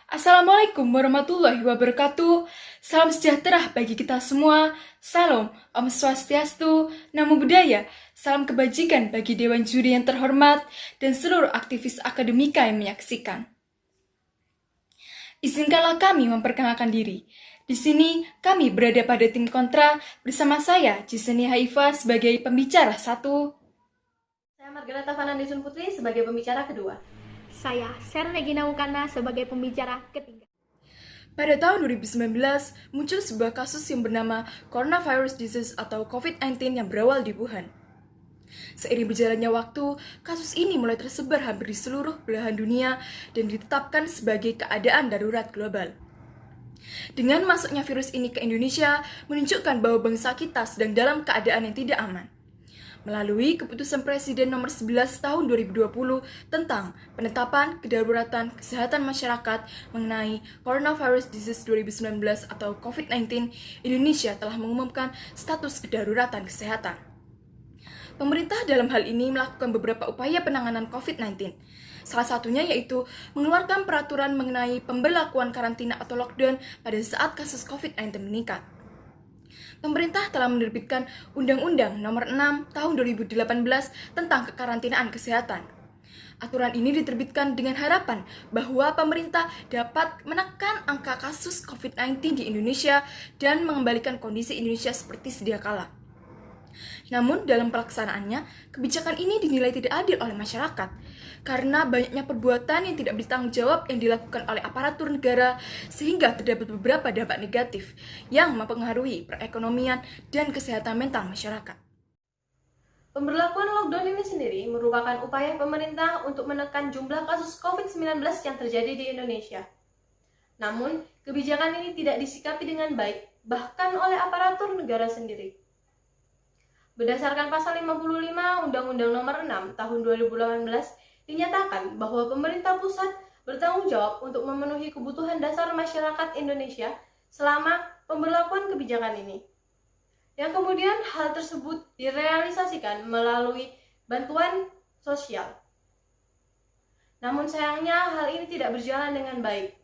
Assalamualaikum warahmatullahi wabarakatuh. Salam sejahtera bagi kita semua. Salam, Om Swastiastu, Namo Buddhaya. Salam kebajikan bagi Dewan Juri yang terhormat dan seluruh aktivis akademika yang menyaksikan. Izinkanlah kami memperkenalkan diri. Di sini kami berada pada tim kontra bersama saya, Ciseni Haifa sebagai pembicara satu. Saya Margareta Fanandesun Putri sebagai pembicara kedua. Saya, Serna Gina Mukana sebagai pembicara ketiga. Pada tahun 2019, muncul sebuah kasus yang bernama Coronavirus Disease atau COVID-19 yang berawal di Wuhan. Seiring berjalannya waktu, kasus ini mulai tersebar hampir di seluruh belahan dunia dan ditetapkan sebagai keadaan darurat global. Dengan masuknya virus ini ke Indonesia, menunjukkan bahwa bangsa kita sedang dalam keadaan yang tidak aman. Melalui keputusan Presiden nomor 11 tahun 2020 tentang penetapan kedaruratan kesehatan masyarakat mengenai Coronavirus Disease 2019 atau COVID-19, Indonesia telah mengumumkan status kedaruratan kesehatan. Pemerintah dalam hal ini melakukan beberapa upaya penanganan COVID-19. Salah satunya yaitu mengeluarkan peraturan mengenai pemberlakuan karantina atau lockdown pada saat kasus COVID-19 meningkat. Pemerintah telah menerbitkan Undang-Undang Nomor 6 Tahun 2018 tentang kekarantinaan kesehatan. Aturan ini diterbitkan dengan harapan bahwa pemerintah dapat menekan angka kasus COVID-19 di Indonesia dan mengembalikan kondisi Indonesia seperti sedia kala. Namun dalam pelaksanaannya, kebijakan ini dinilai tidak adil oleh masyarakat karena banyaknya perbuatan yang tidak bertanggung jawab yang dilakukan oleh aparatur negara sehingga terdapat beberapa dampak negatif yang mempengaruhi perekonomian dan kesehatan mental masyarakat. Pemberlakuan lockdown ini sendiri merupakan upaya pemerintah untuk menekan jumlah kasus COVID-19 yang terjadi di Indonesia. Namun, kebijakan ini tidak disikapi dengan baik, bahkan oleh aparatur negara sendiri. Berdasarkan pasal 55 Undang-Undang Nomor 6 Tahun 2018, dinyatakan bahwa pemerintah pusat bertanggung jawab untuk memenuhi kebutuhan dasar masyarakat Indonesia selama pemberlakuan kebijakan ini. Yang kemudian hal tersebut direalisasikan melalui bantuan sosial. Namun sayangnya hal ini tidak berjalan dengan baik,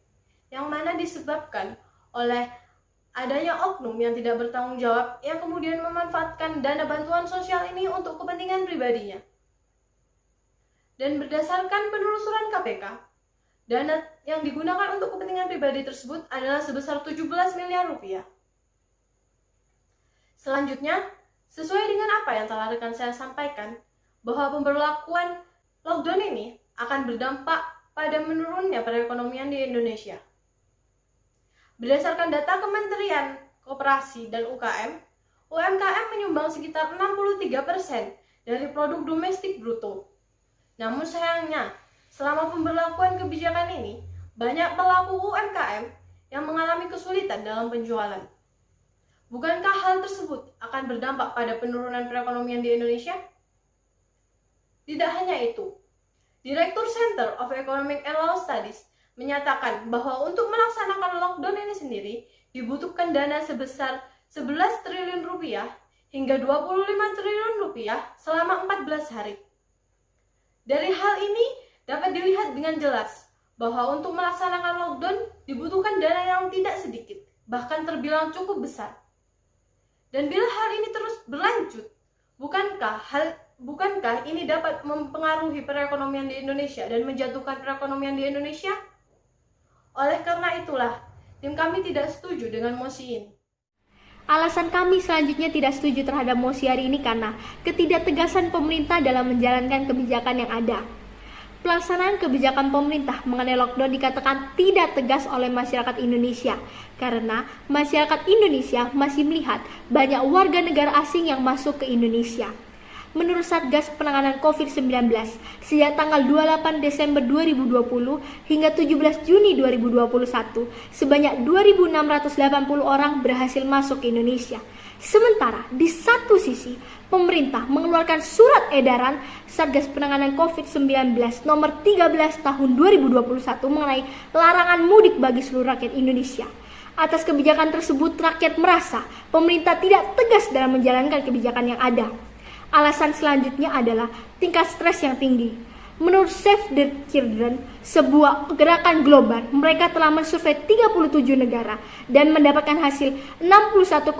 yang mana disebabkan oleh adanya oknum yang tidak bertanggung jawab yang kemudian memanfaatkan dana bantuan sosial ini untuk kepentingan pribadinya. Dan berdasarkan penelusuran KPK, dana yang digunakan untuk kepentingan pribadi tersebut adalah sebesar 17 miliar rupiah. Selanjutnya, sesuai dengan apa yang telah rekan saya sampaikan, bahwa pemberlakuan lockdown ini akan berdampak pada menurunnya perekonomian di Indonesia. Berdasarkan data Kementerian Koperasi dan UMKM menyumbang sekitar 63% dari produk domestik bruto. Namun sayangnya, selama pemberlakuan kebijakan ini, banyak pelaku UMKM yang mengalami kesulitan dalam penjualan. Bukankah hal tersebut akan berdampak pada penurunan perekonomian di Indonesia? Tidak hanya itu, Direktur Center of Economic and Law Studies menyatakan bahwa untuk melaksanakan lockdown ini sendiri dibutuhkan dana sebesar 11 triliun rupiah hingga 25 triliun rupiah selama 14 hari. Dari hal ini dapat dilihat dengan jelas bahwa untuk melaksanakan lockdown dibutuhkan dana yang tidak sedikit, bahkan terbilang cukup besar. Dan bila hal ini terus berlanjut, bukankah ini dapat mempengaruhi perekonomian di Indonesia dan menjatuhkan perekonomian di Indonesia? Oleh karena itulah, tim kami tidak setuju dengan mosi ini. Alasan kami selanjutnya tidak setuju terhadap mosi hari ini karena ketidaktegasan pemerintah dalam menjalankan kebijakan yang ada. Pelaksanaan kebijakan pemerintah mengenai lockdown dikatakan tidak tegas oleh masyarakat Indonesia karena masyarakat Indonesia masih melihat banyak warga negara asing yang masuk ke Indonesia. Menurut Satgas Penanganan COVID-19, sejak tanggal 28 Desember 2020 hingga 17 Juni 2021, sebanyak 2.680 orang berhasil masuk ke Indonesia. Sementara di satu sisi, pemerintah mengeluarkan surat edaran Satgas Penanganan COVID-19 nomor 13 tahun 2021 mengenai larangan mudik bagi seluruh rakyat Indonesia. Atas kebijakan tersebut, rakyat merasa pemerintah tidak tegas dalam menjalankan kebijakan yang ada. Alasan selanjutnya adalah tingkat stres yang tinggi. Menurut Save the Children, sebuah gerakan global, mereka telah mensurvei 37 negara dan mendapatkan hasil 61,6%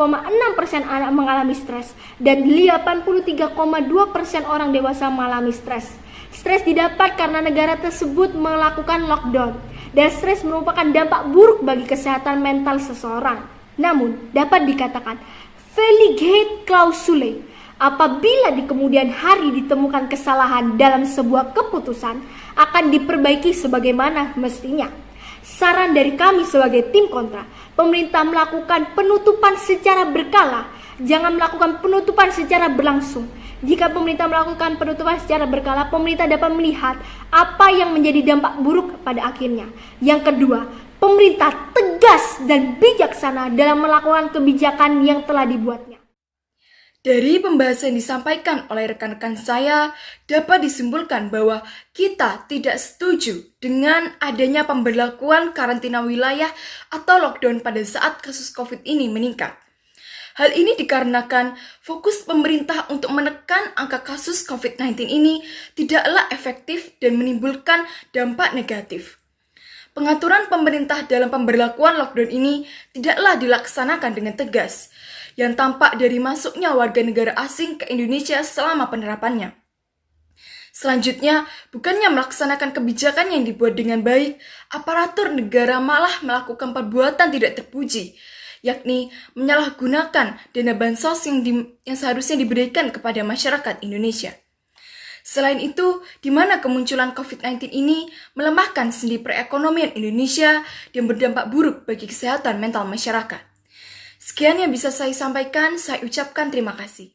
anak mengalami stres dan 83,2% orang dewasa mengalami stres. Stres didapat karena negara tersebut melakukan lockdown, dan stres merupakan dampak buruk bagi kesehatan mental seseorang. Namun, dapat dikatakan, Feligate clausulae, apabila di kemudian hari ditemukan kesalahan dalam sebuah keputusan, akan diperbaiki sebagaimana mestinya. Saran dari kami sebagai tim kontra, pemerintah melakukan penutupan secara berkala, jangan melakukan penutupan secara berlangsung. Jika pemerintah melakukan penutupan secara berkala, pemerintah dapat melihat apa yang menjadi dampak buruk pada akhirnya. Yang kedua, pemerintah tegas dan bijaksana dalam melakukan kebijakan yang telah dibuatnya. Dari pembahasan yang disampaikan oleh rekan-rekan saya, dapat disimpulkan bahwa kita tidak setuju dengan adanya pemberlakuan karantina wilayah atau lockdown pada saat kasus COVID ini meningkat. Hal ini dikarenakan fokus pemerintah untuk menekan angka kasus COVID-19 ini tidaklah efektif dan menimbulkan dampak negatif. Pengaturan pemerintah dalam pemberlakuan lockdown ini tidaklah dilaksanakan dengan tegas, yang tampak dari masuknya warga negara asing ke Indonesia selama penerapannya. Selanjutnya, bukannya melaksanakan kebijakan yang dibuat dengan baik, aparatur negara malah melakukan perbuatan tidak terpuji, yakni menyalahgunakan dana bansos yang seharusnya diberikan kepada masyarakat Indonesia. Selain itu, di mana kemunculan COVID-19 ini melemahkan sendi perekonomian Indonesia dan berdampak buruk bagi kesehatan mental masyarakat. Sekian yang bisa saya sampaikan, saya ucapkan terima kasih.